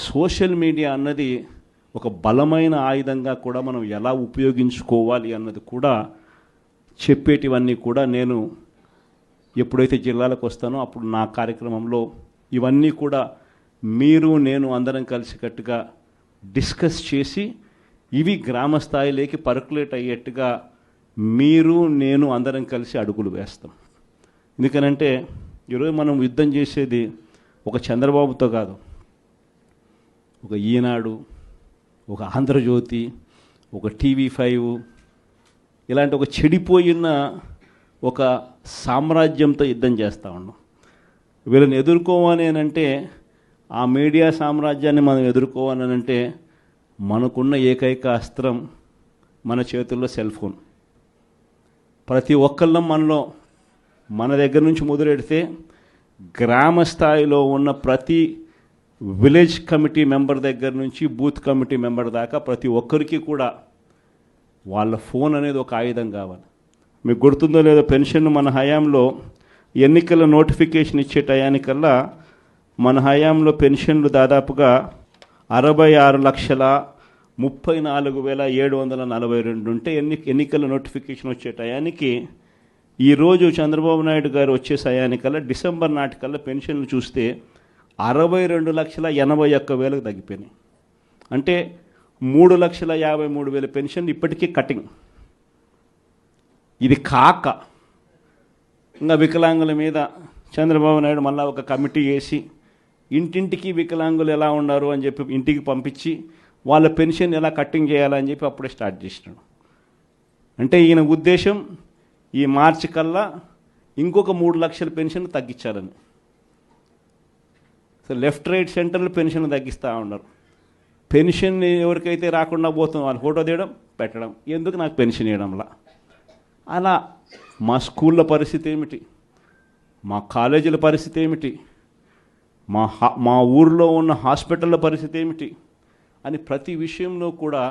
Social media అన్నది ఒక బలమైన ఆయుధంగా కూడా మనం ఎలా ఉపయోగించుకోవాలి అన్నది కూడా చెప్పేటివన్నీ కూడా నేను ఎప్పుడైతే జిల్లాలకు వస్తానో అప్పుడు నా కార్యక్రమంలో ఇవన్నీ కూడా మీరు నేను అందరం కలిసికట్టుగా డిస్కస్ చేసి ఇవి గ్రామ స్థాయిలోకి పర్కులేట్ అయ్యేట్టుగా మీరు నేను అందరం కలిసి అడుగులు వేస్తాం. ఎందుకనంటే ఈరోజు మనం యుద్ధం చేసేది ఒక చంద్రబాబుతో కాదు, ఒక ఈనాడు, ఒక ఆంధ్రజ్యోతి, ఒక టీవీ5 ఇలాంటి ఒక చెడిపోయిన ఒక సామ్రాజ్యంతో యుద్ధం చేస్తూ ఉన్నాం. వీళ్ళని ఎదుర్కోవాలి అంటే ఆ మీడియా సామ్రాజ్యాన్ని మనం ఎదుర్కోవాలి అంటే మనకున్న ఏకైక అస్త్రం మన చేతుల్లో సెల్ ఫోన్. ప్రతి ఒక్కళ్ళం మన దగ్గర నుంచి మొదలెడితే గ్రామ స్థాయిలో ఉన్న ప్రతి విలేజ్ కమిటీ మెంబర్ దగ్గర నుంచి బూత్ కమిటీ మెంబర్ దాకా ప్రతి ఒక్కరికి కూడా వాళ్ళ ఫోన్ అనేది ఒక ఆయుధం కావాలి. మీకు గుర్తుందో లేదో, పెన్షన్ మన హయాంలో ఎన్నికల నోటిఫికేషన్ ఇచ్చే టయానికల్లా మన హయాంలో పెన్షన్లు దాదాపుగా 66,34,742 ఉంటే ఎన్నికల నోటిఫికేషన్ వచ్చే టయానికి ఈరోజు చంద్రబాబు నాయుడు గారు వచ్చే సమయానికల్లా డిసెంబర్ నాటికల్లా పెన్షన్లు చూస్తే 62,81,000 తగ్గిపోయినాయి. అంటే 3,53,000 పెన్షన్లు ఇప్పటికీ కటింగ్. ఇది కాక ఇంకా వికలాంగుల మీద చంద్రబాబు నాయుడు మళ్ళీ ఒక కమిటీ వేసి ఇంటింటికి వికలాంగులు ఎలా ఉన్నారు అని చెప్పి ఇంటికి పంపించి వాళ్ళ పెన్షన్ ఎలా కట్టింగ్ చేయాలని చెప్పి అప్పుడే స్టార్ట్ చేసినాడు. అంటే ఈయన ఉద్దేశం ఈ మార్చి కల్లా ఇంకొక 3 లక్షల పెన్షన్ తగ్గించాలని. సో లెఫ్ట్ రైట్ సెంటర్లు పెన్షన్ తగ్గిస్తూ ఉన్నారు. పెన్షన్ ఎవరికైతే రాకుండా పోతుందో వాళ్ళు ఫోటో తీయడం పెట్టడం, ఎందుకు నాకు పెన్షన్ ఇవ్వడంలా. అలా మా స్కూళ్ళ పరిస్థితి ఏమిటి, మా కాలేజీల పరిస్థితి ఏమిటి, మా ఊరిలో ఉన్న హాస్పిటళ్ళ పరిస్థితి ఏమిటి అని ప్రతి విషయంలో కూడా